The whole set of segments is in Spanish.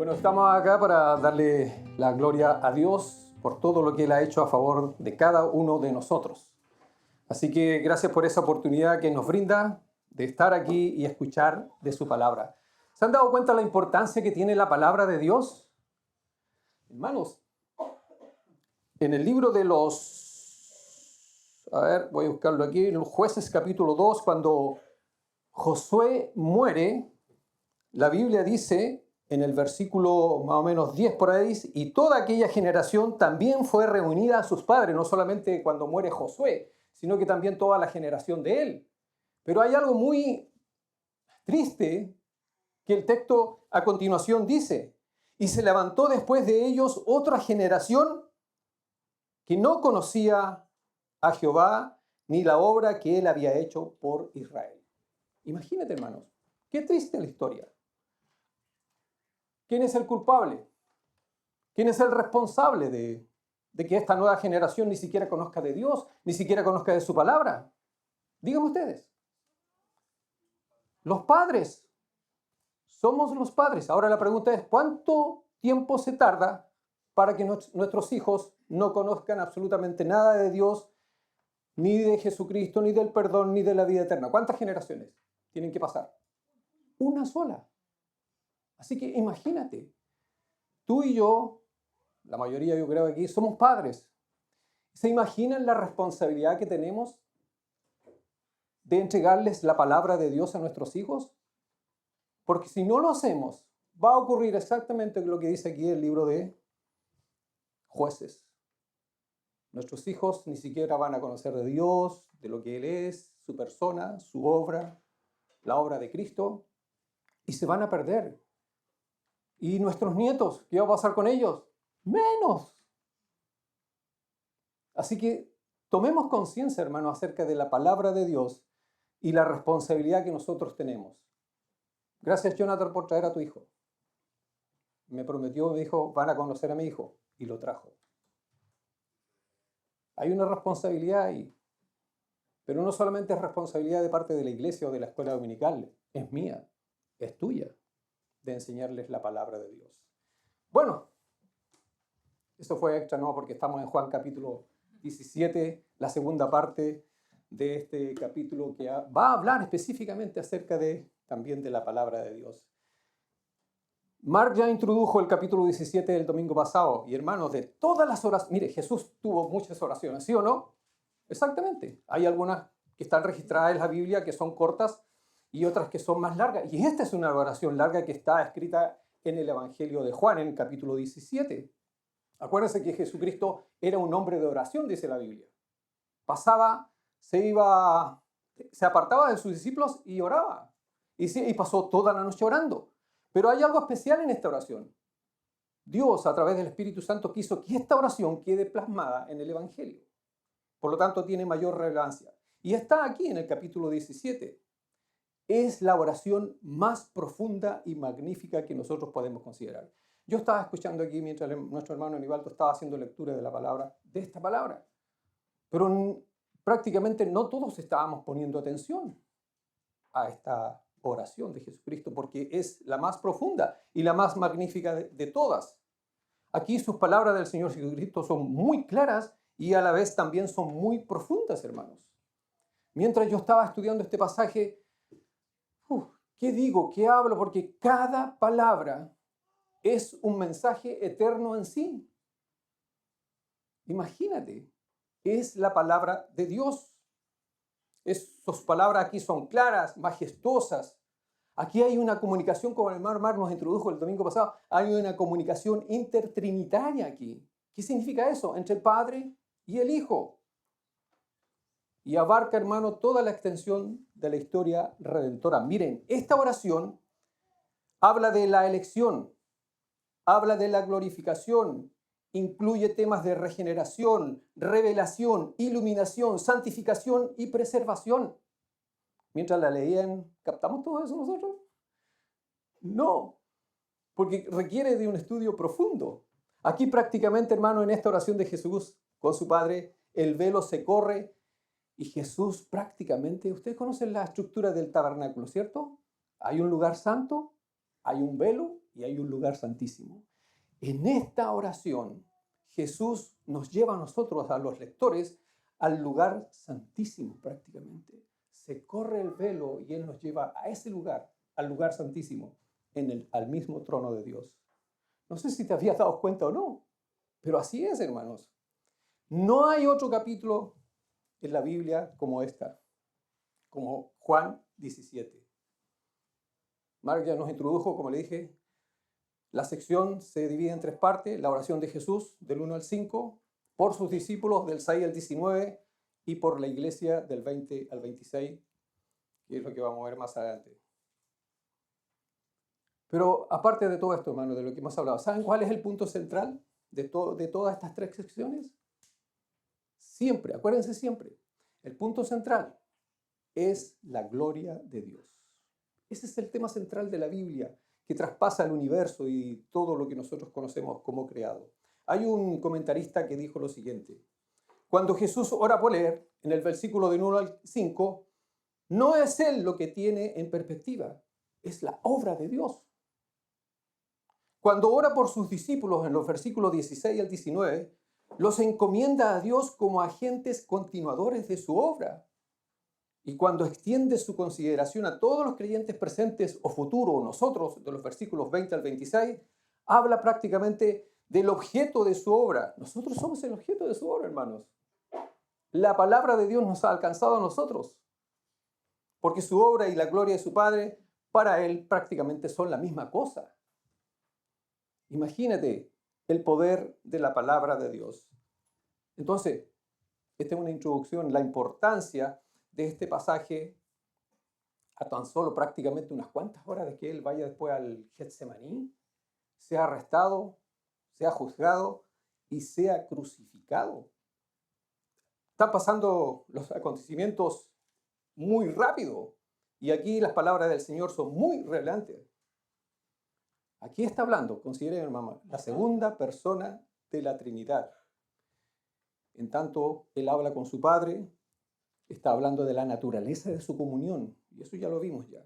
Bueno, estamos acá para darle la gloria a Dios por todo lo que Él ha hecho a favor de cada uno de nosotros. Así que gracias por esa oportunidad que nos brinda de estar aquí y escuchar de su palabra. ¿Se han dado cuenta de la importancia que tiene la palabra de Dios? Hermanos, en el libro de voy a buscarlo aquí, en los Jueces capítulo 2, cuando Josué muere, la Biblia dice en el versículo más o menos 10 por ahí, y toda aquella generación también fue reunida a sus padres, no solamente cuando muere Josué, sino que también toda la generación de él. Pero hay algo muy triste que el texto a continuación dice, y se levantó después de ellos otra generación que no conocía a Jehová ni la obra que él había hecho por Israel. Imagínate, hermanos, qué triste la historia. ¿Quién es el culpable? ¿Quién es el responsable de que esta nueva generación ni siquiera conozca de Dios, ni siquiera conozca de su palabra? Díganme ustedes. Los padres. Somos los padres. Ahora la pregunta es, ¿cuánto tiempo se tarda para que nuestros hijos no conozcan absolutamente nada de Dios, ni de Jesucristo, ni del perdón, ni de la vida eterna? ¿Cuántas generaciones tienen que pasar? Una sola. Así que imagínate, tú y yo, la mayoría yo creo aquí, somos padres. ¿Se imaginan la responsabilidad que tenemos de entregarles la palabra de Dios a nuestros hijos? Porque si no lo hacemos, va a ocurrir exactamente lo que dice aquí el libro de Jueces. Nuestros hijos ni siquiera van a conocer de Dios, de lo que Él es, su persona, su obra, la obra de Cristo, y se van a perder. ¿Y nuestros nietos? ¿Qué va a pasar con ellos? Menos. Así que tomemos conciencia, hermano, acerca de la palabra de Dios y la responsabilidad que nosotros tenemos. Gracias, Jonathan, por traer a tu hijo. Me prometió, me dijo, van a conocer a mi hijo, y lo trajo. Hay una responsabilidad ahí, pero no solamente es responsabilidad de parte de la iglesia o de la escuela dominical, es mía, es tuya, de enseñarles la palabra de Dios. Bueno, eso fue extra, ¿no? Porque estamos en Juan capítulo 17, la segunda parte de este capítulo que va a hablar específicamente acerca también de la palabra de Dios. Mark ya introdujo el capítulo 17 del domingo pasado, y hermanos, de todas las oraciones, mire, Jesús tuvo muchas oraciones, ¿sí o no? Exactamente. Hay algunas que están registradas en la Biblia que son cortas y otras que son más largas. Y esta es una oración larga que está escrita en el Evangelio de Juan, en el capítulo 17. Acuérdense que Jesucristo era un hombre de oración, dice la Biblia. Pasaba, se apartaba de sus discípulos y oraba. Y pasó toda la noche orando. Pero hay algo especial en esta oración. Dios, a través del Espíritu Santo, quiso que esta oración quede plasmada en el Evangelio. Por lo tanto, tiene mayor relevancia. Y está aquí en el capítulo 17. Es la oración más profunda y magnífica que nosotros podemos considerar. Yo estaba escuchando aquí mientras nuestro hermano Anibaldo estaba haciendo lectura de la palabra, de esta palabra. Pero prácticamente no todos estábamos poniendo atención a esta oración de Jesucristo, porque es la más profunda y la más magnífica de todas. Aquí sus palabras del Señor Jesucristo son muy claras y a la vez también son muy profundas, hermanos. Mientras yo estaba estudiando este pasaje, ¿qué digo? ¿Qué hablo? Porque cada palabra es un mensaje eterno en sí. Imagínate, es la palabra de Dios. Sus palabras aquí son claras, majestuosas. Aquí hay una comunicación, como el hermano Mar nos introdujo el domingo pasado, hay una comunicación intertrinitaria aquí. ¿Qué significa eso? Entre el Padre y el Hijo. Y abarca, hermano, toda la extensión de la historia redentora. Miren, esta oración habla de la elección, habla de la glorificación, incluye temas de regeneración, revelación, iluminación, santificación y preservación. Mientras la leían, ¿captamos todo eso nosotros? No, porque requiere de un estudio profundo. Aquí prácticamente, hermano, en esta oración de Jesús con su Padre, el velo se corre y Jesús prácticamente, ustedes conocen la estructura del tabernáculo, ¿cierto? Hay un lugar santo, hay un velo y hay un lugar santísimo. En esta oración, Jesús nos lleva a nosotros, a los lectores, al lugar santísimo prácticamente. Se corre el velo y Él nos lleva a ese lugar, al lugar santísimo, al mismo trono de Dios. No sé si te habías dado cuenta o no, pero así es, hermanos. No hay otro capítulo en la Biblia como esta, como Juan 17. Mark ya nos introdujo, como le dije, la sección se divide en 3 partes: la oración de Jesús del 1 al 5, por sus discípulos del 6 al 19 y por la iglesia del 20 al 26, que es lo que vamos a ver más adelante. Pero aparte de todo esto, hermano, de lo que hemos hablado, ¿saben cuál es el punto central de todas estas 3 secciones? Siempre, acuérdense siempre, el punto central es la gloria de Dios. Ese es el tema central de la Biblia, que traspasa el universo y todo lo que nosotros conocemos como creado. Hay un comentarista que dijo lo siguiente: cuando Jesús ora por Él, en el versículo del 1 al 5, no es Él lo que tiene en perspectiva, es la obra de Dios. Cuando ora por sus discípulos, en los versículos 16 al 19, los encomienda a Dios como agentes continuadores de su obra. Y cuando extiende su consideración a todos los creyentes presentes o futuros, nosotros, de los versículos 20 al 26, habla prácticamente del objeto de su obra. Nosotros somos el objeto de su obra, hermanos. La palabra de Dios nos ha alcanzado a nosotros, porque su obra y la gloria de su Padre, para Él prácticamente son la misma cosa. Imagínate el poder de la palabra de Dios. Entonces, esta es una introducción, la importancia de este pasaje a tan solo prácticamente unas cuantas horas de que Él vaya después al Getsemaní, sea arrestado, sea juzgado y sea crucificado. Están pasando los acontecimientos muy rápido y aquí las palabras del Señor son muy relevantes. Aquí está hablando, consideren, hermano, la segunda persona de la Trinidad. En tanto, Él habla con su Padre, está hablando de la naturaleza de su comunión, y eso ya lo vimos ya,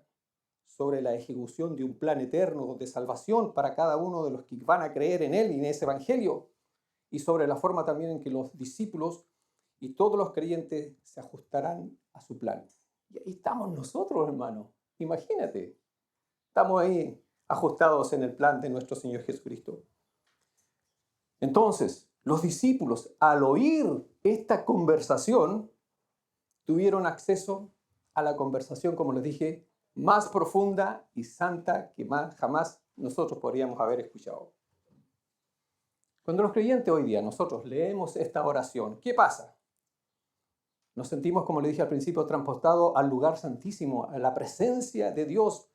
sobre la ejecución de un plan eterno de salvación para cada uno de los que van a creer en Él y en ese Evangelio, y sobre la forma también en que los discípulos y todos los creyentes se ajustarán a su plan. Y ahí estamos nosotros, hermano. Imagínate, estamos ahí ajustados en el plan de nuestro Señor Jesucristo. Entonces, los discípulos, al oír esta conversación, tuvieron acceso a la conversación, como les dije, más profunda y santa que jamás nosotros podríamos haber escuchado. Cuando los creyentes hoy día, nosotros leemos esta oración, ¿qué pasa? Nos sentimos, como le dije al principio, transportados al lugar santísimo, a la presencia de Dios.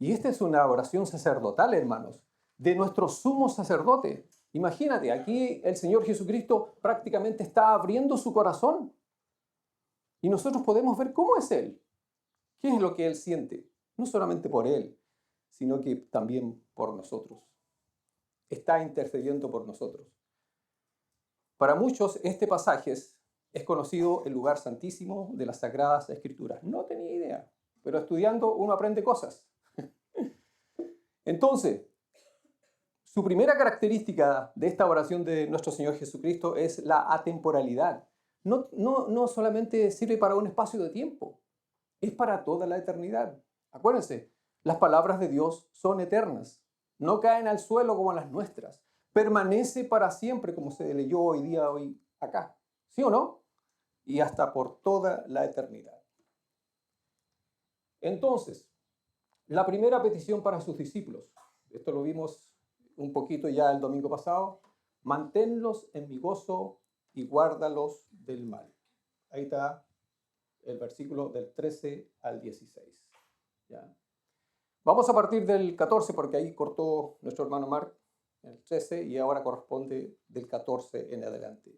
Y esta es una oración sacerdotal, hermanos, de nuestro sumo sacerdote. Imagínate, aquí el Señor Jesucristo prácticamente está abriendo su corazón. Y nosotros podemos ver cómo es Él. ¿Qué es lo que Él siente? No solamente por Él, sino que también por nosotros. Está intercediendo por nosotros. Para muchos este pasaje es conocido el lugar santísimo de las Sagradas Escrituras. No tenía idea, pero estudiando uno aprende cosas. Entonces, su primera característica de esta oración de nuestro Señor Jesucristo es la atemporalidad. No solamente sirve para un espacio de tiempo, es para toda la eternidad. Acuérdense, las palabras de Dios son eternas, no caen al suelo como las nuestras, permanece para siempre como se leyó hoy acá, ¿sí o no? Y hasta por toda la eternidad. Entonces, la primera petición para sus discípulos, esto lo vimos un poquito ya el domingo pasado: manténlos en mi gozo y guárdalos del mal. Ahí está el versículo del 13 al 16. ¿Ya? Vamos a partir del 14 porque ahí cortó nuestro hermano Mark el 13 y ahora corresponde del 14 en adelante.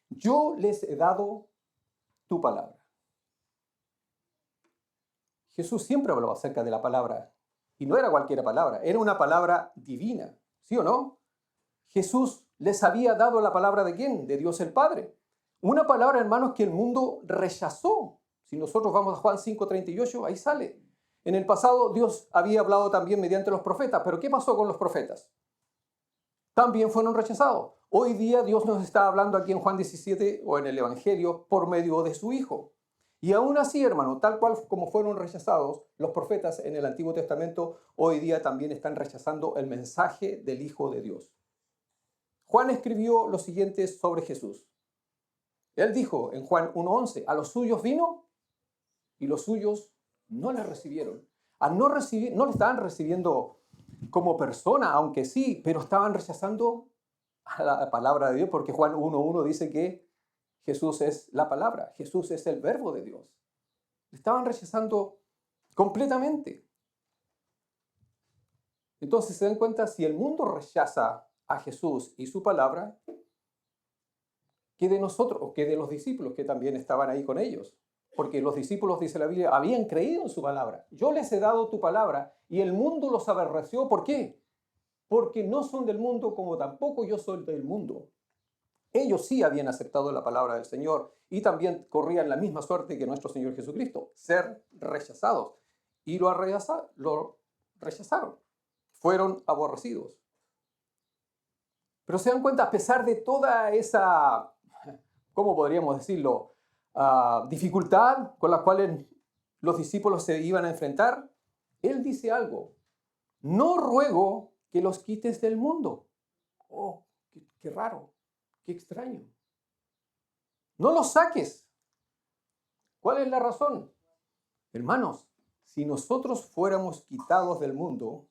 Yo les he dado tu palabra. Jesús siempre habló acerca de la palabra, y no era cualquier palabra, era una palabra divina, ¿sí o no? Jesús les había dado la palabra ¿de quién? De Dios el Padre. Una palabra, hermanos, que el mundo rechazó. Si nosotros vamos a Juan 5:38, ahí sale. En el pasado Dios había hablado también mediante los profetas, pero ¿qué pasó con los profetas? También fueron rechazados. Hoy día Dios nos está hablando aquí en Juan 17 o en el Evangelio por medio de su Hijo. Y aún así, hermano, tal cual como fueron rechazados los profetas en el Antiguo Testamento, hoy día también están rechazando el mensaje del Hijo de Dios. Juan escribió lo siguiente sobre Jesús. Él dijo en Juan 1:11, a los suyos vino y los suyos no le recibieron. Al no recibir, no le estaban recibiendo como persona, aunque sí, pero estaban rechazando a la palabra de Dios, porque Juan 1:1 dice que Jesús es la palabra, Jesús es el verbo de Dios. Le estaban rechazando completamente. Entonces se dan cuenta, si el mundo rechaza a Jesús y su palabra, ¿qué de nosotros o qué de los discípulos que también estaban ahí con ellos? Porque los discípulos, dice la Biblia, habían creído en su palabra. Yo les he dado tu palabra y el mundo los aborreció. ¿Por qué? Porque no son del mundo como tampoco yo soy del mundo. Ellos sí habían aceptado la palabra del Señor y también corrían la misma suerte que nuestro Señor Jesucristo, ser rechazados. Y lo rechazaron. Fueron aborrecidos. Pero se dan cuenta, a pesar de toda esa, ¿cómo podríamos decirlo? Dificultad con la cual los discípulos se iban a enfrentar, Él dice algo. No ruego que los quites del mundo. Oh, qué raro, qué extraño. No los saques. ¿Cuál es la razón? Hermanos, si nosotros fuéramos quitados del mundo,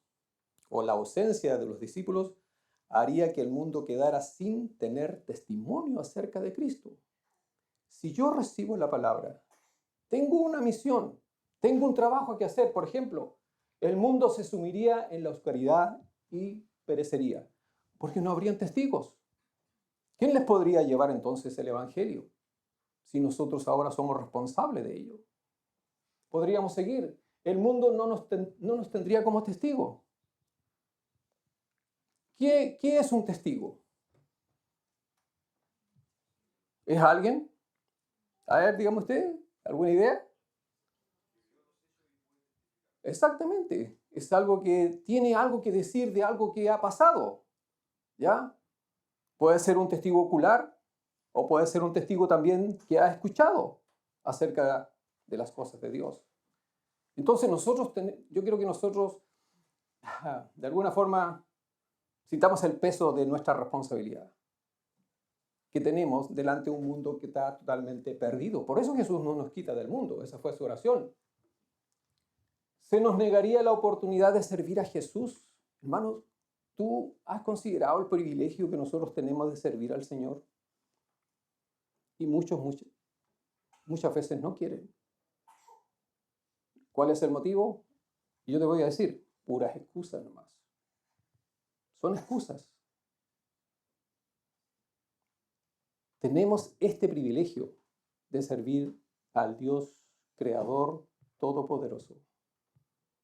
o la ausencia de los discípulos, haría que el mundo quedara sin tener testimonio acerca de Cristo. Si yo recibo la palabra, tengo una misión, tengo un trabajo que hacer. Por ejemplo, el mundo se sumiría en la oscuridad y perecería, porque no habrían testigos. ¿Quién les podría llevar entonces el Evangelio si nosotros ahora somos responsables de ello? Podríamos seguir. El mundo no nos tendría como testigo. ¿Qué es un testigo? ¿Es alguien? A ver, dígame usted, ¿alguna idea? Exactamente. Es algo que tiene algo que decir de algo que ha pasado. ¿Ya? Puede ser un testigo ocular o puede ser un testigo también que ha escuchado acerca de las cosas de Dios. Entonces yo creo que nosotros, de alguna forma, sintamos el peso de nuestra responsabilidad que tenemos delante de un mundo que está totalmente perdido. Por eso Jesús no nos quita del mundo. Esa fue su oración. ¿Se nos negaría la oportunidad de servir a Jesús? Hermanos, ¿tú has considerado el privilegio que nosotros tenemos de servir al Señor? Y muchas veces no quieren. ¿Cuál es el motivo? Yo te voy a decir, puras excusas nomás. Son excusas. Tenemos este privilegio de servir al Dios Creador Todopoderoso.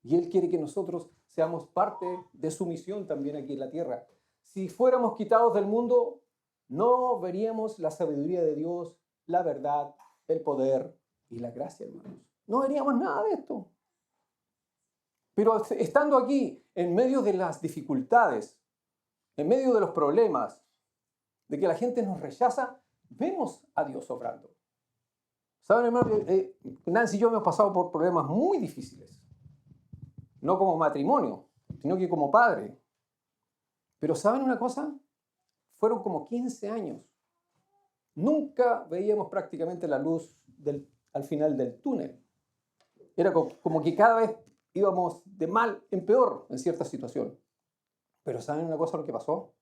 Y Él quiere que nosotros seamos parte de su misión también aquí en la tierra. Si fuéramos quitados del mundo, no veríamos la sabiduría de Dios, la verdad, el poder y la gracia, hermanos. No veríamos nada de esto. Pero estando aquí, en medio de las dificultades, en medio de los problemas, de que la gente nos rechaza, vemos a Dios obrando. ¿Saben, hermano? Nancy y yo hemos pasado por problemas muy difíciles. No como matrimonio, sino que como padre. Pero ¿saben una cosa? Fueron como 15 años. Nunca veíamos prácticamente la luz al final del túnel. Era como que cada vez íbamos de mal en peor en cierta situación. Pero ¿saben una cosa lo que pasó?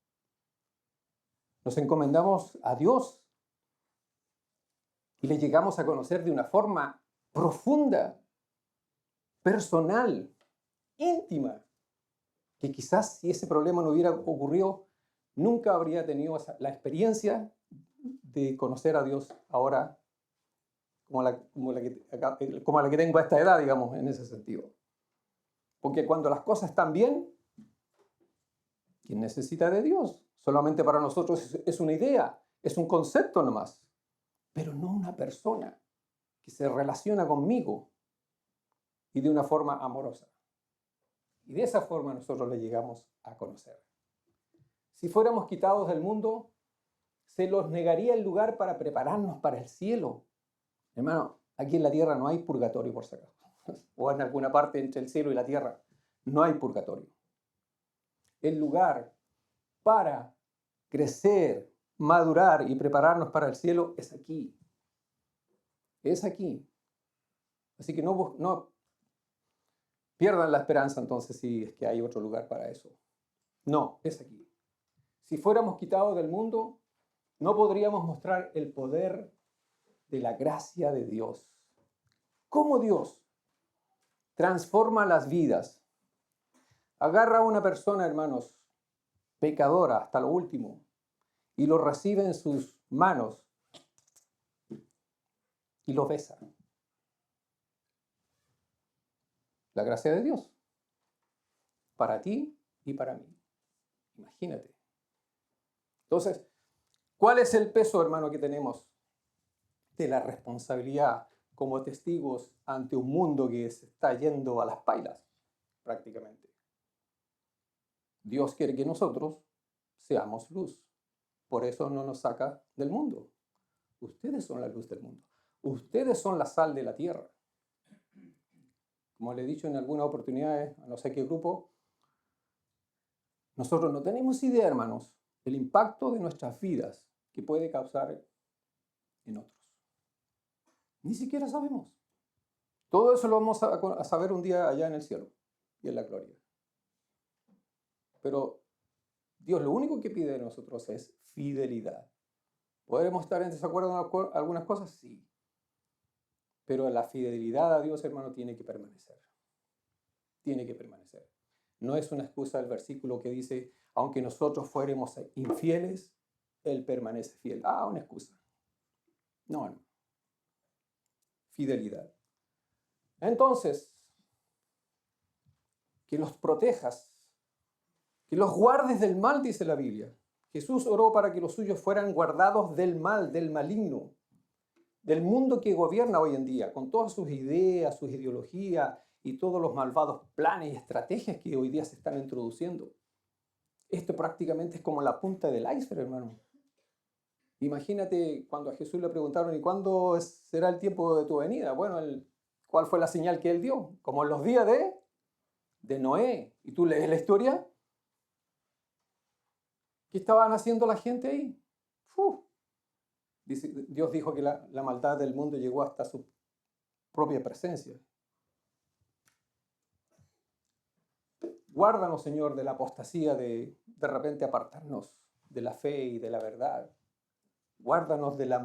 Nos encomendamos a Dios y le llegamos a conocer de una forma profunda, personal, íntima, que quizás si ese problema no hubiera ocurrido, nunca habría tenido la experiencia de conocer a Dios ahora como la que tengo a esta edad, digamos, en ese sentido. Porque cuando las cosas están bien, ¿quién necesita de Dios? Solamente para nosotros es una idea, es un concepto nomás, pero no una persona que se relaciona conmigo y de una forma amorosa. Y de esa forma nosotros le llegamos a conocer. Si fuéramos quitados del mundo, se los negaría el lugar para prepararnos para el cielo. Hermano, aquí en la tierra no hay purgatorio, por si acaso. O en alguna parte entre el cielo y la tierra no hay purgatorio. El lugar para crecer, madurar y prepararnos para el cielo es aquí. Es aquí. Así que no pierdan la esperanza entonces si es que hay otro lugar para eso. No, es aquí. Si fuéramos quitados del mundo, no podríamos mostrar el poder de la gracia de Dios. ¿Cómo Dios transforma las vidas? Agarra a una persona, hermanos, pecadora hasta lo último, y lo recibe en sus manos y lo besa. La gracia de Dios, para ti y para mí. Imagínate. Entonces, ¿cuál es el peso, hermano, que tenemos de la responsabilidad como testigos ante un mundo que se está yendo a las pailas, prácticamente? Dios quiere que nosotros seamos luz. Por eso no nos saca del mundo. Ustedes son la luz del mundo. Ustedes son la sal de la tierra. Como le he dicho en algunas oportunidades, a no sé qué grupo, nosotros no tenemos idea, hermanos, del impacto de nuestras vidas que puede causar en otros. Ni siquiera sabemos. Todo eso lo vamos a saber un día allá en el cielo y en la gloria. Pero Dios lo único que pide de nosotros es fidelidad. ¿Podremos estar en desacuerdo en algunas cosas? Sí. Pero la fidelidad a Dios, hermano, tiene que permanecer. Tiene que permanecer. No es una excusa el versículo que dice, aunque nosotros fuéramos infieles, Él permanece fiel. Una excusa. No. Fidelidad. Entonces, que los protejas, que los guardes del mal, dice la Biblia. Jesús oró para que los suyos fueran guardados del mal, del maligno, del mundo que gobierna hoy en día, con todas sus ideas, sus ideologías y todos los malvados planes y estrategias que hoy día se están introduciendo. Esto prácticamente es como la punta del iceberg, hermano. Imagínate cuando a Jesús le preguntaron, ¿y cuándo será el tiempo de tu venida? Bueno, ¿cuál fue la señal que él dio? Como en los días de Noé. ¿Y tú lees la historia? ¿Qué estaban haciendo la gente ahí? Dios dijo que la maldad del mundo llegó hasta su propia presencia. Guárdanos, Señor, de la apostasía de repente apartarnos de la fe y de la verdad. Guárdanos de la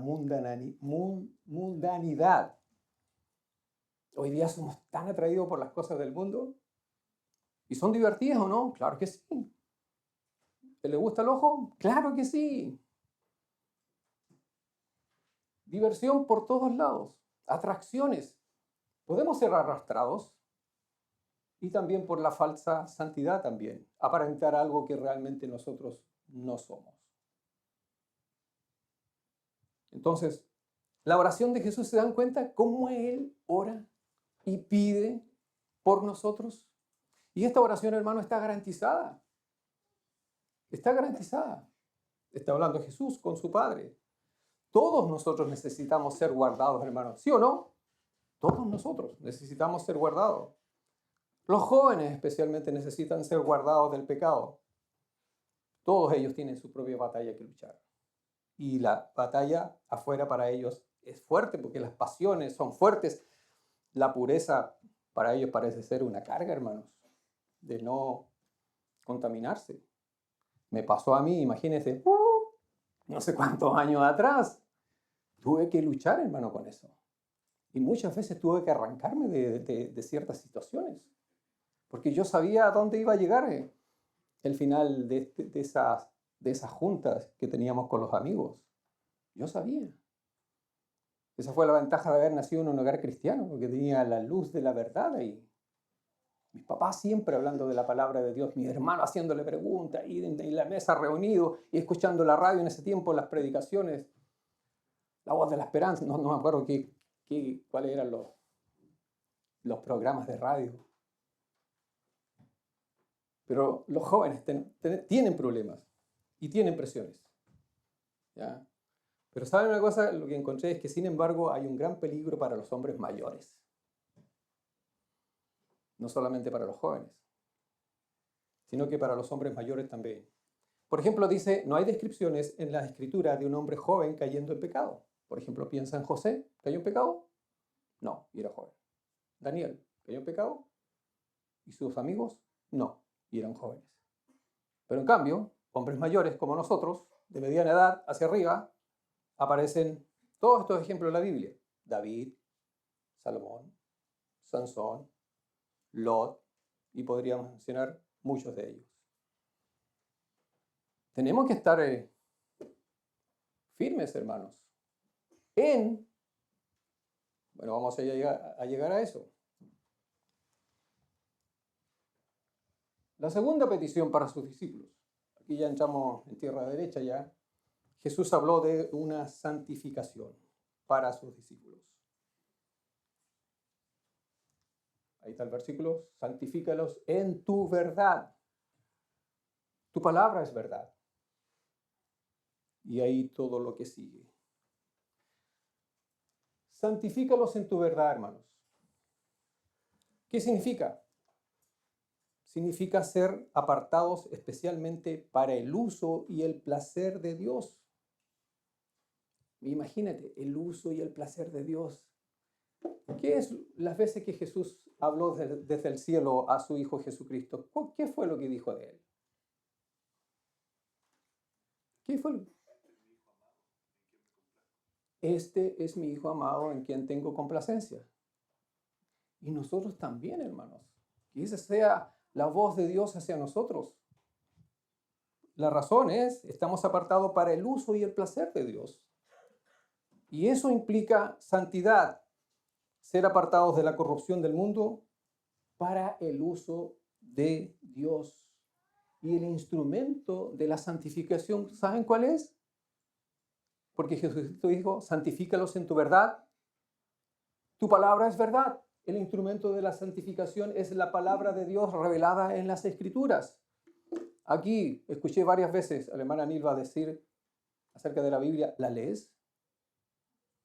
mundanidad. Hoy día somos tan atraídos por las cosas del mundo. ¿Y son divertidas o no? Claro que sí. ¿Le gusta el ojo? Claro que sí. Diversión por todos lados. Atracciones. Podemos ser arrastrados. Y también por la falsa santidad también. Aparentar algo que realmente nosotros no somos. Entonces, la oración de Jesús, ¿se dan cuenta cómo Él ora y pide por nosotros? Y esta oración, hermano, está garantizada. Está garantizada. Está hablando Jesús con su Padre. Todos nosotros necesitamos ser guardados, hermano. ¿Sí o no? Todos nosotros necesitamos ser guardados. Los jóvenes especialmente necesitan ser guardados del pecado. Todos ellos tienen su propia batalla que luchar. Y la batalla afuera para ellos es fuerte porque las pasiones son fuertes. La pureza para ellos parece ser una carga, hermanos, de no contaminarse. Me pasó a mí, imagínense, no sé cuántos años atrás. Tuve que luchar, hermano, con eso. Y muchas veces tuve que arrancarme de ciertas situaciones. Porque yo sabía a dónde iba a llegar el final de esas juntas que teníamos con los amigos. Yo sabía. Esa fue la ventaja de haber nacido en un hogar cristiano, porque tenía la luz de la verdad ahí. Mis papás siempre hablando de la palabra de Dios, mi hermano haciéndole preguntas, y en la mesa reunido y escuchando la radio en ese tiempo, las predicaciones, la voz de la esperanza, no me acuerdo cuáles eran los programas de radio. Pero los jóvenes tienen problemas y tienen presiones. ¿Ya? Pero ¿saben una cosa? Lo que encontré es que, sin embargo, hay un gran peligro para los hombres mayores. No solamente para los jóvenes, sino que para los hombres mayores también. Por ejemplo, dice, no hay descripciones en la Escritura de un hombre joven cayendo en pecado. Por ejemplo, piensa en José, ¿cayó en pecado? No, y era joven. Daniel, ¿cayó en pecado? ¿Y sus amigos? No, y eran jóvenes. Pero en cambio, hombres mayores como nosotros, de mediana edad hacia arriba, aparecen todos estos ejemplos en la Biblia. David, Salomón, Sansón, Lot, y podríamos mencionar muchos de ellos. Tenemos que estar firmes, hermanos, bueno, vamos a llegar a eso. La segunda petición para sus discípulos. Aquí ya entramos en tierra derecha ya. Jesús habló de una santificación para sus discípulos. Ahí está el versículo. Santifícalos en tu verdad. Tu palabra es verdad. Y ahí todo lo que sigue. Santifícalos en tu verdad, hermanos. ¿Qué significa? Significa ser apartados especialmente para el uso y el placer de Dios. Imagínate, el uso y el placer de Dios. ¿Qué es las veces que Jesús habló desde el cielo a su Hijo Jesucristo? ¿Qué fue lo que dijo de él? ¿Qué fue? Este es mi Hijo amado en quien tengo complacencia. Y nosotros también, hermanos. Que esa sea la voz de Dios hacia nosotros. La razón es, estamos apartados para el uso y el placer de Dios. Y eso implica santidad, ser apartados de la corrupción del mundo para el uso de Dios. Y el instrumento de la santificación, ¿saben cuál es? Porque Jesucristo dijo, santifícalos en tu verdad. Tu palabra es verdad. El instrumento de la santificación es la palabra de Dios revelada en las Escrituras. Aquí escuché varias veces a la hermana Nilva decir acerca de la Biblia, ¿la lees?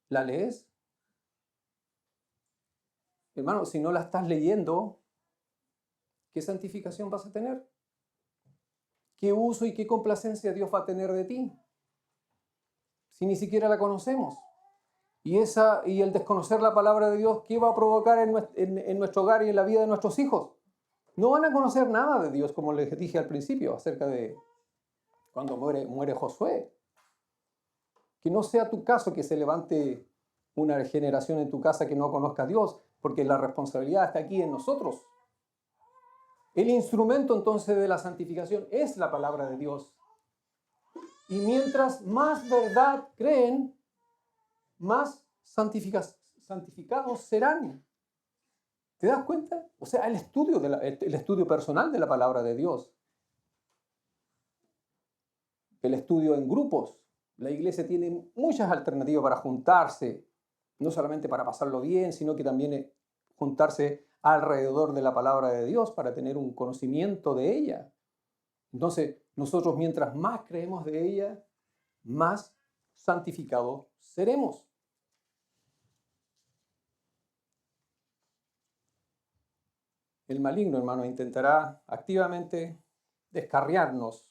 ¿La lees? Hermano, si no la estás leyendo, ¿qué santificación vas a tener? ¿Qué uso y qué complacencia Dios va a tener de ti? Si ni siquiera la conocemos. Y el desconocer la palabra de Dios, ¿qué va a provocar en nuestro hogar y en la vida de nuestros hijos? No van a conocer nada de Dios, como les dije al principio, acerca de cuando muere Josué. Que no sea tu caso que se levante una generación en tu casa que no conozca a Dios, porque la responsabilidad está aquí en nosotros. El instrumento entonces de la santificación es la palabra de Dios. Y mientras más verdad creen, más santificados serán. ¿Te das cuenta? O sea, el estudio personal de la palabra de Dios. El estudio en grupos. La iglesia tiene muchas alternativas para juntarse, no solamente para pasarlo bien, sino que también juntarse alrededor de la palabra de Dios para tener un conocimiento de ella. Entonces, nosotros mientras más creemos de ella, más santificados seremos. El maligno, hermano, intentará activamente descarriarnos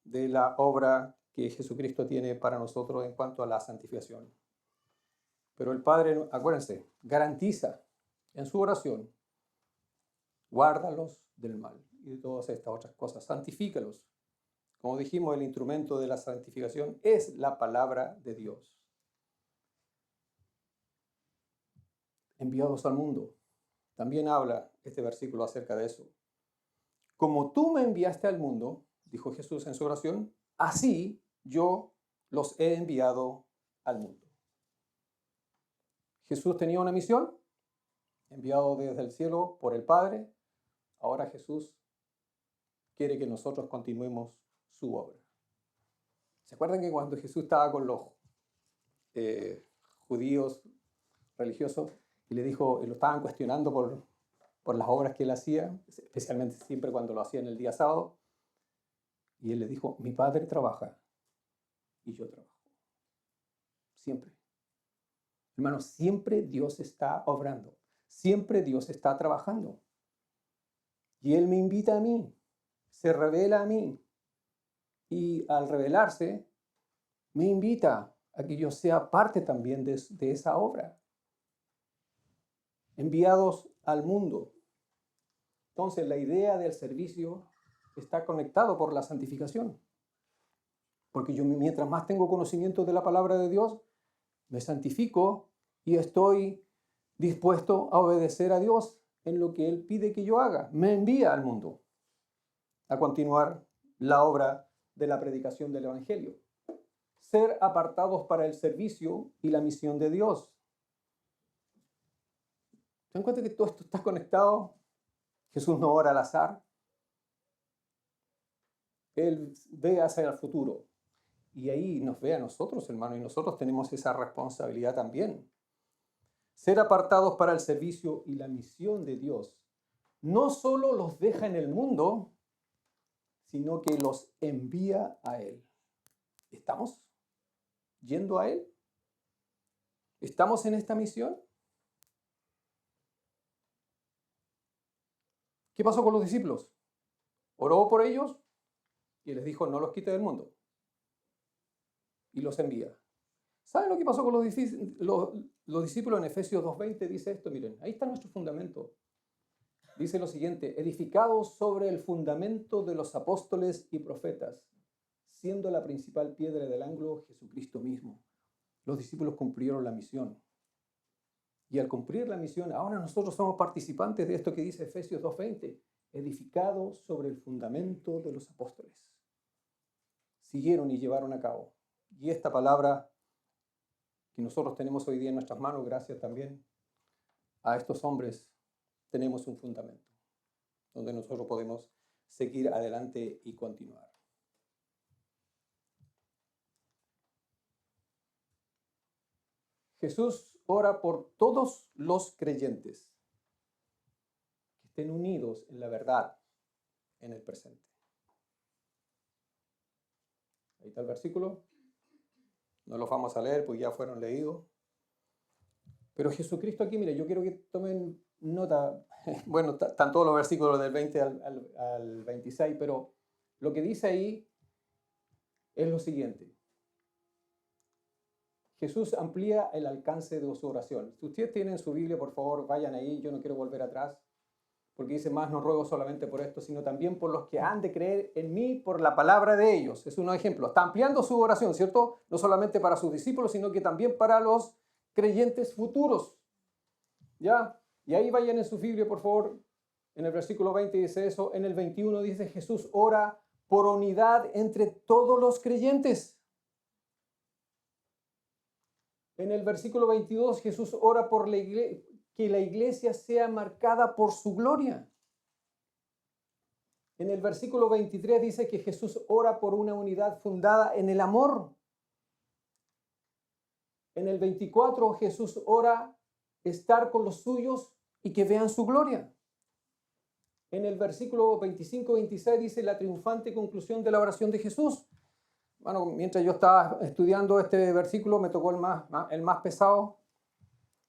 de la obra que Jesucristo tiene para nosotros en cuanto a la santificación. Pero el Padre, acuérdense, garantiza en su oración, guárdalos del mal y de todas estas otras cosas, santifícalos. Como dijimos, el instrumento de la santificación es la palabra de Dios. Enviados al mundo. También habla este versículo acerca de eso. Como tú me enviaste al mundo, dijo Jesús en su oración, así yo los he enviado al mundo. Jesús tenía una misión, enviado desde el cielo por el Padre. Ahora Jesús quiere que nosotros continuemos su obra. ¿Se acuerdan que cuando Jesús estaba con los judíos religiosos, y le dijo, y lo estaban cuestionando por las obras que él hacía, especialmente siempre cuando lo hacía en el día sábado, y él le dijo, mi padre trabaja y yo trabajo. Siempre. Hermano, siempre Dios está obrando, siempre Dios está trabajando. Y Él me invita a mí, se revela a mí, y al revelarse, me invita a que yo sea parte también de esa obra. Enviados al mundo. Entonces, la idea del servicio está conectado por la santificación. Porque yo, mientras más tengo conocimiento de la palabra de Dios, me santifico y estoy dispuesto a obedecer a Dios en lo que Él pide que yo haga. Me envía al mundo a continuar la obra de la predicación del Evangelio. Ser apartados para el servicio y la misión de Dios. ¿Se dan cuenta que todo esto está conectado? Jesús no ora al azar. Él ve hacia el futuro. Y ahí nos ve a nosotros, hermano, y nosotros tenemos esa responsabilidad también. Ser apartados para el servicio y la misión de Dios no solo los deja en el mundo, sino que los envía a Él. ¿Estamos yendo a Él? ¿Estamos en esta misión? ¿Qué pasó con los discípulos? Oró por ellos y les dijo, no los quite del mundo. Y los envía. ¿Saben lo que pasó con los discípulos en Efesios 2:20? Dice esto, miren, ahí está nuestro fundamento. Dice lo siguiente, edificados sobre el fundamento de los apóstoles y profetas, siendo la principal piedra del ángulo Jesucristo mismo. Los discípulos cumplieron la misión. Y al cumplir la misión, ahora nosotros somos participantes de esto que dice Efesios 2:20, edificados sobre el fundamento de los apóstoles. Siguieron y llevaron a cabo. Y esta palabra que nosotros tenemos hoy día en nuestras manos, gracias también a estos hombres, tenemos un fundamento donde nosotros podemos seguir adelante y continuar. Jesús ora por todos los creyentes que estén unidos en la verdad en el presente. Ahí está el versículo. No los vamos a leer porque ya fueron leídos. Pero Jesucristo aquí, mire, yo quiero que tomen nota. Bueno, están todos los versículos del 20 al 26, pero lo que dice ahí es lo siguiente. Jesús amplía el alcance de su oración. Si ustedes tienen su Biblia, por favor, vayan ahí. Yo no quiero volver atrás, porque dice, más no ruego solamente por esto, sino también por los que han de creer en mí por la palabra de ellos. Es un ejemplo. Está ampliando su oración, ¿cierto? No solamente para sus discípulos, sino que también para los creyentes futuros. ¿Ya? Y ahí vayan en su Biblia, por favor. En el versículo 20 dice eso. En el 21 dice, Jesús ora por unidad entre todos los creyentes. En el versículo 22, Jesús ora por que la iglesia sea marcada por su gloria. En el versículo 23 dice que Jesús ora por una unidad fundada en el amor. En el 24, Jesús ora estar con los suyos y que vean su gloria. En el versículo 25-26 dice la triunfante conclusión de la oración de Jesús. Bueno, mientras yo estaba estudiando este versículo, me tocó el más pesado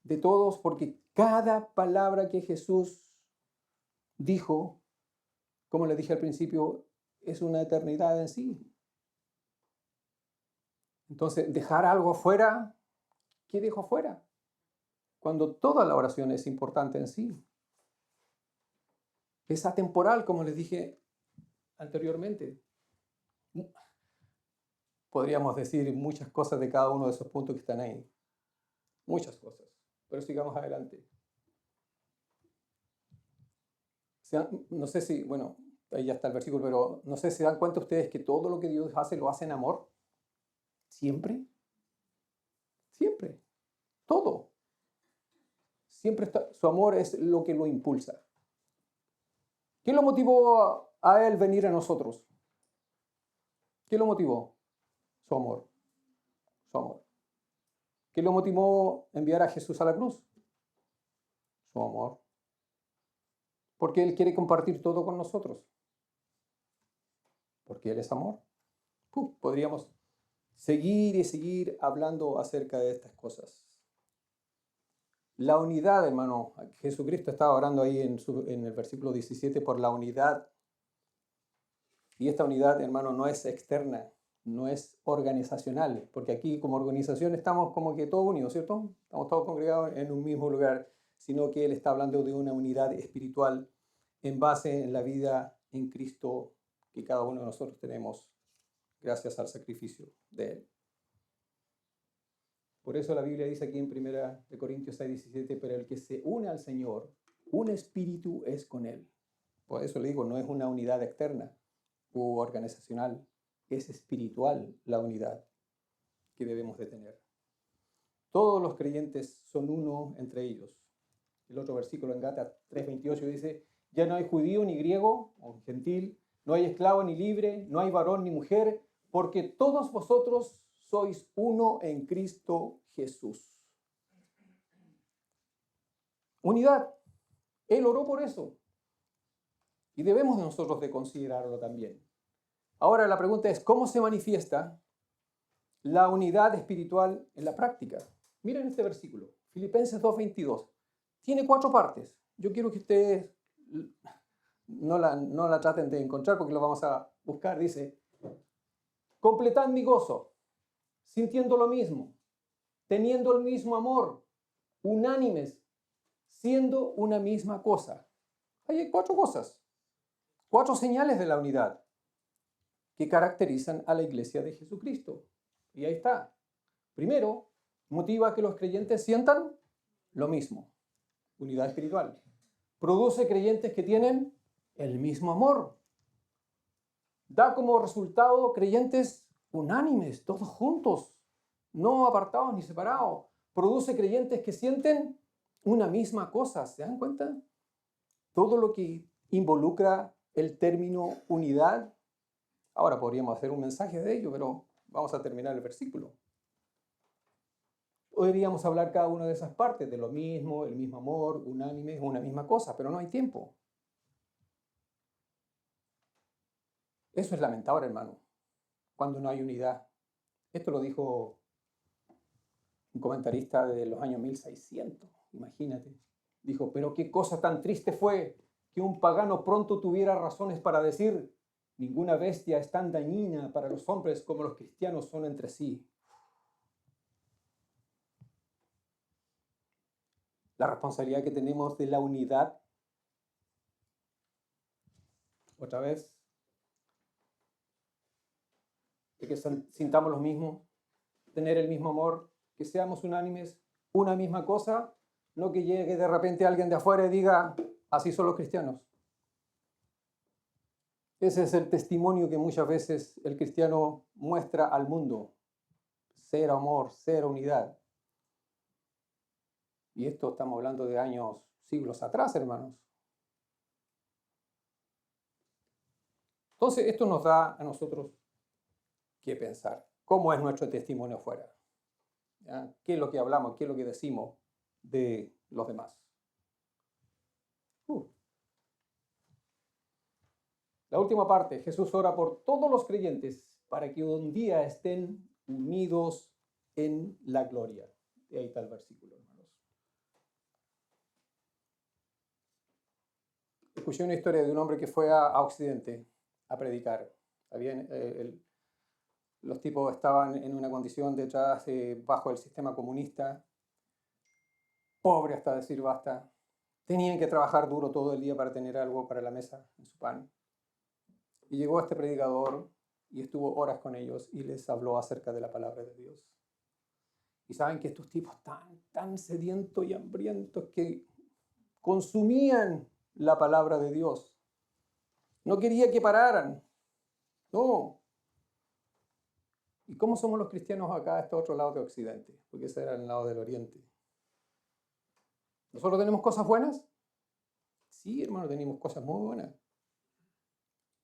de todos, porque cada palabra que Jesús dijo, como les dije al principio, es una eternidad en sí. Entonces, dejar algo afuera, ¿qué dejo afuera? Cuando toda la oración es importante en sí. Es atemporal, como les dije anteriormente. Podríamos decir muchas cosas de cada uno de esos puntos que están ahí. Muchas cosas. Pero sigamos adelante. No sé si, bueno, ahí ya está el versículo, pero no sé si dan cuenta ustedes que todo lo que Dios hace lo hace en amor. Siempre. Siempre. Todo. Siempre está, su amor es lo que lo impulsa. ¿Qué lo motivó a él venir a nosotros? ¿Qué lo motivó? Su amor. Su amor. ¿Qué lo motivó a enviar a Jesús a la cruz? su amor, porque Él quiere compartir todo con nosotros, porque Él es amor. Podríamos seguir y seguir hablando acerca de estas cosas. La unidad, hermano, Jesucristo estaba orando ahí en el versículo 17 por la unidad. Y esta unidad, hermano, no es externa, no es organizacional, porque aquí como organización estamos como que todos unidos, ¿cierto? Estamos todos congregados en un mismo lugar, sino que Él está hablando de una unidad espiritual en base en la vida en Cristo que cada uno de nosotros tenemos gracias al sacrificio de Él. Por eso la Biblia dice aquí en 1 Corintios 6:17, pero el que se une al Señor, un espíritu es con Él. Por eso le digo, no es una unidad externa u organizacional, es espiritual la unidad que debemos de tener. Todos los creyentes son uno entre ellos. El otro versículo en Gálatas 3:28 dice, ya no hay judío ni griego o gentil, no hay esclavo ni libre, no hay varón ni mujer, porque todos vosotros sois uno en Cristo Jesús. Unidad. Él oró por eso. Y debemos de nosotros de considerarlo también. Ahora la pregunta es, ¿cómo se manifiesta la unidad espiritual en la práctica? Miren este versículo, Filipenses 2:22. Tiene 4 partes. Yo quiero que ustedes no la traten de encontrar porque lo vamos a buscar. Dice, completad mi gozo, sintiendo lo mismo, teniendo el mismo amor, unánimes, siendo una misma cosa. Ahí hay 4 cosas, 4 señales de la unidad que caracterizan a la iglesia de Jesucristo. Y ahí está. Primero, motiva a que los creyentes sientan lo mismo. Unidad espiritual. Produce creyentes que tienen el mismo amor. Da como resultado creyentes unánimes, todos juntos, no apartados ni separados. Produce creyentes que sienten una misma cosa. ¿Se dan cuenta? Todo lo que involucra el término unidad. Ahora podríamos hacer un mensaje de ello, pero vamos a terminar el versículo. Podríamos hablar cada una de esas partes, de lo mismo, el mismo amor, unánime, una misma cosa, pero no hay tiempo. Eso es lamentable, hermano, cuando no hay unidad. Esto lo dijo un comentarista de los años 1600, imagínate. Dijo, pero qué cosa tan triste fue que un pagano pronto tuviera razones para decir, ninguna bestia es tan dañina para los hombres como los cristianos son entre sí. La responsabilidad que tenemos de la unidad, otra vez, de que sintamos lo mismo, tener el mismo amor, que seamos unánimes, una misma cosa, no que llegue de repente alguien de afuera y diga, así son los cristianos. Ese es el testimonio que muchas veces el cristiano muestra al mundo. Ser amor, ser unidad. Y esto estamos hablando de años, siglos atrás, hermanos. Entonces, esto nos da a nosotros que pensar. ¿Cómo es nuestro testimonio afuera? ¿Ya? ¿Qué es lo que hablamos? ¿Qué es lo que decimos de los demás? La última parte, Jesús ora por todos los creyentes para que un día estén unidos en la gloria. Y ahí está el versículo, hermanos. Escuché una historia de un hombre que fue a Occidente a predicar. Los tipos estaban en una condición detrás, bajo el sistema comunista, pobre hasta decir basta. Tenían que trabajar duro todo el día para tener algo para la mesa en su pan. Y llegó este predicador y estuvo horas con ellos y les habló acerca de la palabra de Dios. Y saben que estos tipos tan sedientos y hambrientos que consumían la palabra de Dios. No quería que pararan. No. ¿Y cómo somos los cristianos acá a este otro lado de Occidente? Porque ese era el lado del Oriente. ¿Nosotros tenemos cosas buenas? Sí, hermano, tenemos cosas muy buenas.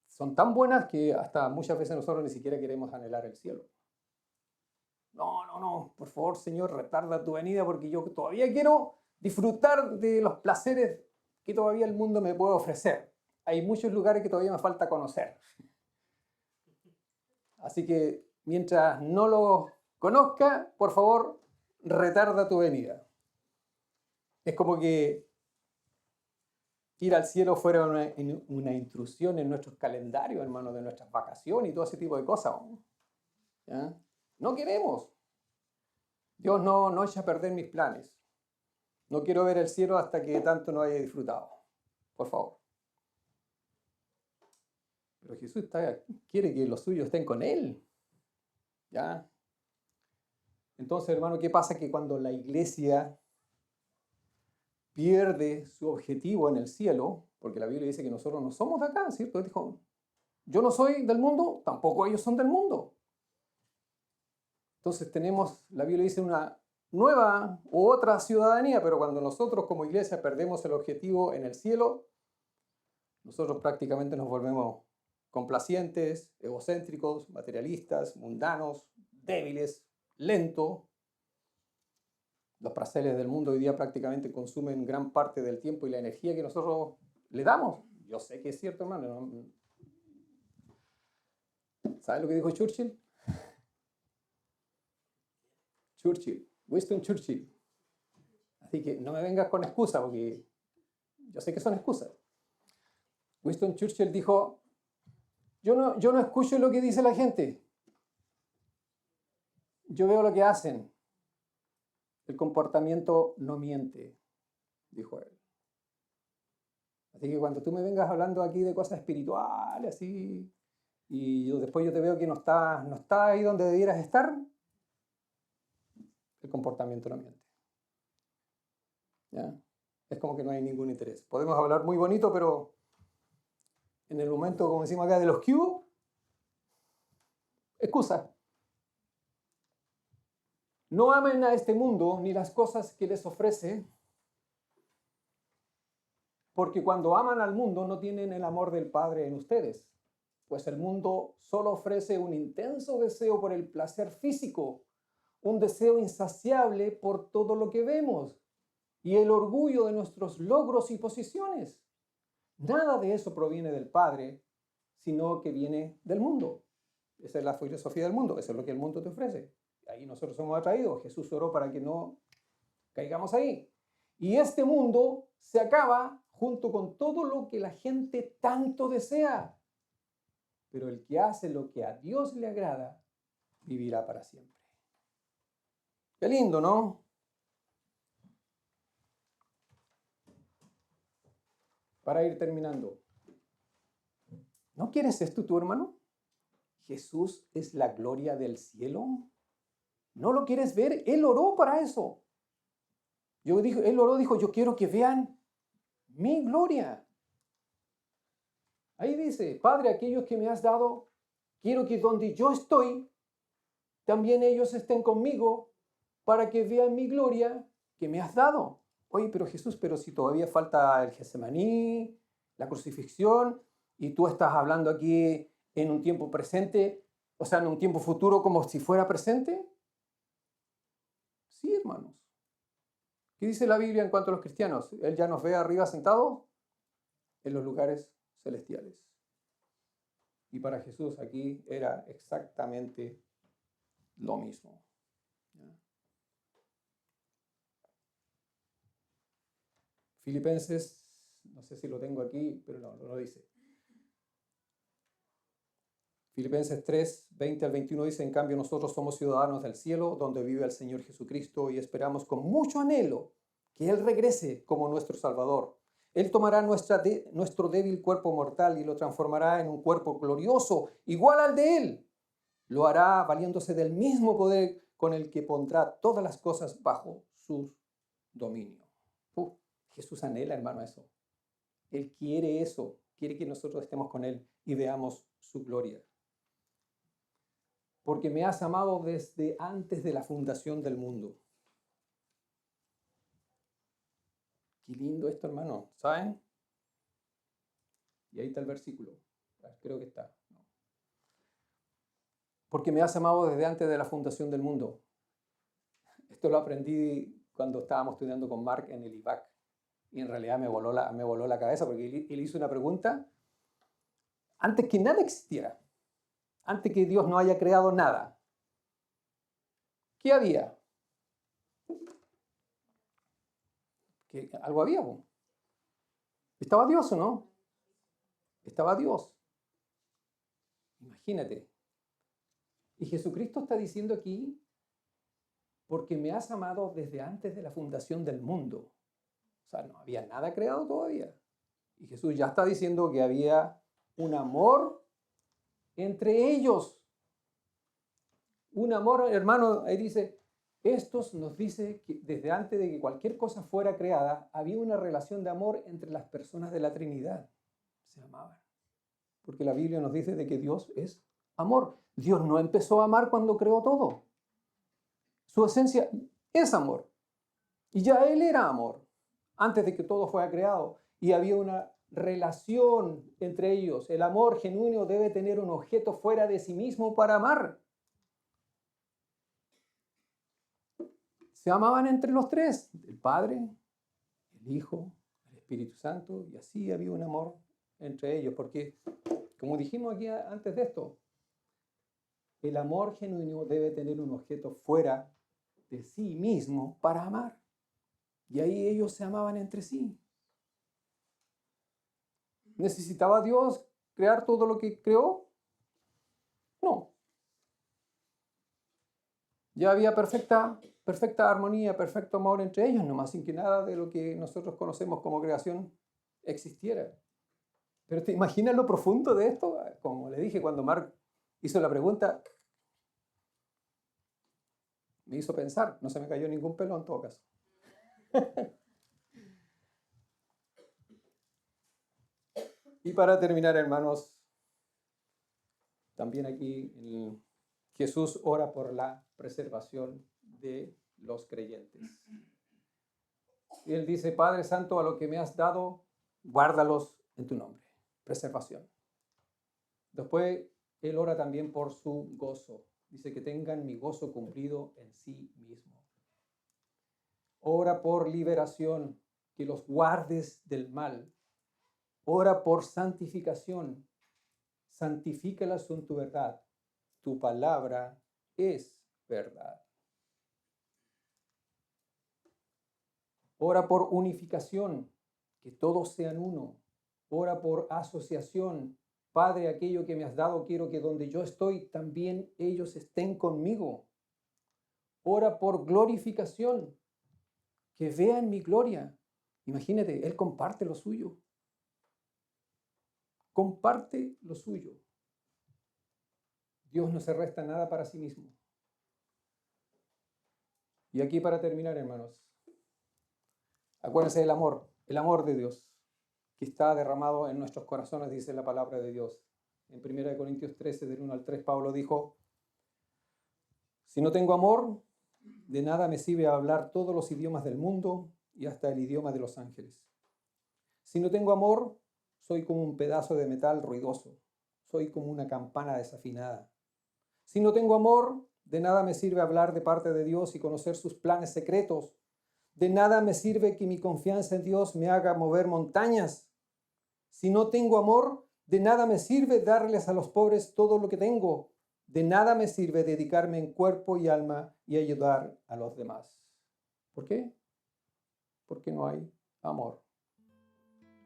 Son tan buenas que hasta muchas veces nosotros ni siquiera queremos anhelar el cielo. No, por favor, Señor, retarda tu venida porque yo todavía quiero disfrutar de los placeres que todavía el mundo me puede ofrecer. Hay muchos lugares que todavía me falta conocer. Así que mientras no los conozca, por favor, retarda tu venida. Es como que ir al cielo fuera una intrusión en nuestros calendarios, hermano, de nuestras vacaciones y todo ese tipo de cosas. ¿Ya? No queremos. Dios no echa a perder mis planes. No quiero ver el cielo hasta que tanto no haya disfrutado. Por favor. Pero Jesús quiere que los suyos estén con Él. ¿Ya? Entonces, hermano, ¿qué pasa? Que cuando la iglesia pierde su objetivo en el cielo, porque la Biblia dice que nosotros no somos de acá, ¿cierto? Él dijo, yo no soy del mundo, tampoco ellos son del mundo. Entonces tenemos, la Biblia dice, una nueva u otra ciudadanía, pero cuando nosotros como iglesia perdemos el objetivo en el cielo, nosotros prácticamente nos volvemos complacientes, egocéntricos, materialistas, mundanos, débiles, lentos. Los placeres del mundo hoy día prácticamente consumen gran parte del tiempo y la energía que nosotros le damos. Yo sé que es cierto, hermano. ¿Sabes lo que dijo Churchill? Winston Churchill. Así que no me vengas con excusas, porque yo sé que son excusas. Winston Churchill dijo, yo no escucho lo que dice la gente. Yo veo lo que hacen. El comportamiento no miente, dijo él. Así que cuando tú me vengas hablando aquí de cosas espirituales, así, y después yo te veo que no estás ahí donde debieras estar, el comportamiento no miente. ¿Ya? Es como que no hay ningún interés. Podemos hablar muy bonito, pero en el momento, como decimos acá, de los cubos, excusa. No amen a este mundo ni las cosas que les ofrece, porque cuando aman al mundo no tienen el amor del Padre en ustedes, pues el mundo solo ofrece un intenso deseo por el placer físico, un deseo insaciable por todo lo que vemos y el orgullo de nuestros logros y posiciones. Nada de eso proviene del Padre, sino que viene del mundo. Esa es la filosofía del mundo, eso es lo que el mundo te ofrece. Ahí nosotros somos atraídos. Jesús oró para que no caigamos ahí. Y este mundo se acaba junto con todo lo que la gente tanto desea. Pero el que hace lo que a Dios le agrada, vivirá para siempre. Qué lindo, ¿no? Para ir terminando. ¿No quieres esto tú, hermano? Jesús es la gloria del cielo. ¿No lo quieres ver? Él oró para eso. Él oró, dijo, yo quiero que vean mi gloria. Ahí dice, Padre, aquellos que me has dado, quiero que donde yo estoy, también ellos estén conmigo para que vean mi gloria que me has dado. Oye, pero Jesús, pero si todavía falta el Getsemaní, la crucifixión, y tú estás hablando aquí en un tiempo presente, o sea, en un tiempo futuro como si fuera presente. Sí, hermanos. ¿Qué dice la Biblia en cuanto a los cristianos? Él ya nos ve arriba sentados en los lugares celestiales. Y para Jesús aquí era exactamente lo mismo. Filipenses, no sé si lo tengo aquí, pero no lo dice. Filipenses 3, 20 al 21 dice, en cambio nosotros somos ciudadanos del cielo, donde vive el Señor Jesucristo, y esperamos con mucho anhelo que Él regrese como nuestro Salvador. Él tomará nuestro débil cuerpo mortal y lo transformará en un cuerpo glorioso, igual al de Él. Lo hará valiéndose del mismo poder con el que pondrá todas las cosas bajo su dominio. Jesús anhela, hermano, eso. Él quiere eso, quiere que nosotros estemos con Él y veamos su gloria. Porque me has amado desde antes de la fundación del mundo. Qué lindo esto, hermano, ¿saben? Y ahí está el versículo, creo que está. Porque me has amado desde antes de la fundación del mundo. Esto lo aprendí cuando estábamos estudiando con Mark en el IVAC. Y en realidad me voló la cabeza porque él hizo una pregunta antes que nada existiera, antes que Dios no haya creado nada. ¿Qué había? ¿Que algo había? ¿Estaba Dios o no? Estaba Dios. Imagínate. Y Jesucristo está diciendo aquí, porque me has amado desde antes de la fundación del mundo. O sea, no había nada creado todavía. Y Jesús ya está diciendo que había un amor entre ellos. Un amor, hermano, ahí dice, estos nos dice que desde antes de que cualquier cosa fuera creada, había una relación de amor entre las personas de la Trinidad. Se amaban. Porque la Biblia nos dice de que Dios es amor. Dios no empezó a amar cuando creó todo. Su esencia es amor. Y ya Él era amor antes de que todo fuera creado. Y había una relación entre ellos. El amor genuino debe tener un objeto fuera de sí mismo para amar. Se amaban entre los tres, el Padre, el Hijo, el Espíritu Santo, y así había un amor entre ellos. Porque, como dijimos aquí antes de esto, el amor genuino debe tener un objeto fuera de sí mismo para amar. Y ahí ellos se amaban entre sí. ¿Necesitaba Dios crear todo lo que creó? No. Ya había perfecta armonía, perfecto amor entre ellos, nomás, sin que nada de lo que nosotros conocemos como creación existiera. Pero ¿te imaginas lo profundo de esto? Como le dije cuando Mark hizo la pregunta, me hizo pensar, no se me cayó ningún pelo en todo caso. Y para terminar, hermanos, también aquí Jesús ora por la preservación de los creyentes. Y Él dice, Padre Santo, a lo que me has dado, guárdalos en tu nombre. Preservación. Después, Él ora también por su gozo. Dice que tengan mi gozo cumplido en sí mismo. Ora por liberación, que los guardes del mal. Ora por santificación. Santifícalas con tu verdad. Tu palabra es verdad. Ora por unificación, que todos sean uno. Ora por asociación. Padre, aquello que me has dado, quiero que donde yo estoy, también ellos estén conmigo. Ora por glorificación, que vean mi gloria. Imagínate, Él comparte lo suyo. Comparte lo suyo. Dios no se resta nada para sí mismo. Y aquí para terminar, hermanos, acuérdense del amor, el amor de Dios, que está derramado en nuestros corazones, dice la palabra de Dios. En 1 Corintios 13, del 1 al 3, Pablo dijo, si no tengo amor, de nada me sirve hablar todos los idiomas del mundo y hasta el idioma de los ángeles. Si no tengo amor, soy como un pedazo de metal ruidoso, soy como una campana desafinada. Si no tengo amor, de nada me sirve hablar de parte de Dios y conocer sus planes secretos. De nada me sirve que mi confianza en Dios me haga mover montañas. Si no tengo amor, de nada me sirve darles a los pobres todo lo que tengo. De nada me sirve dedicarme en cuerpo y alma y ayudar a los demás. ¿Por qué? Porque no hay amor.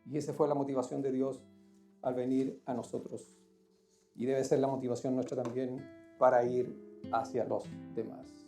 Y esa fue la motivación de Dios al venir a nosotros. Y debe ser la motivación nuestra también para ir hacia los demás.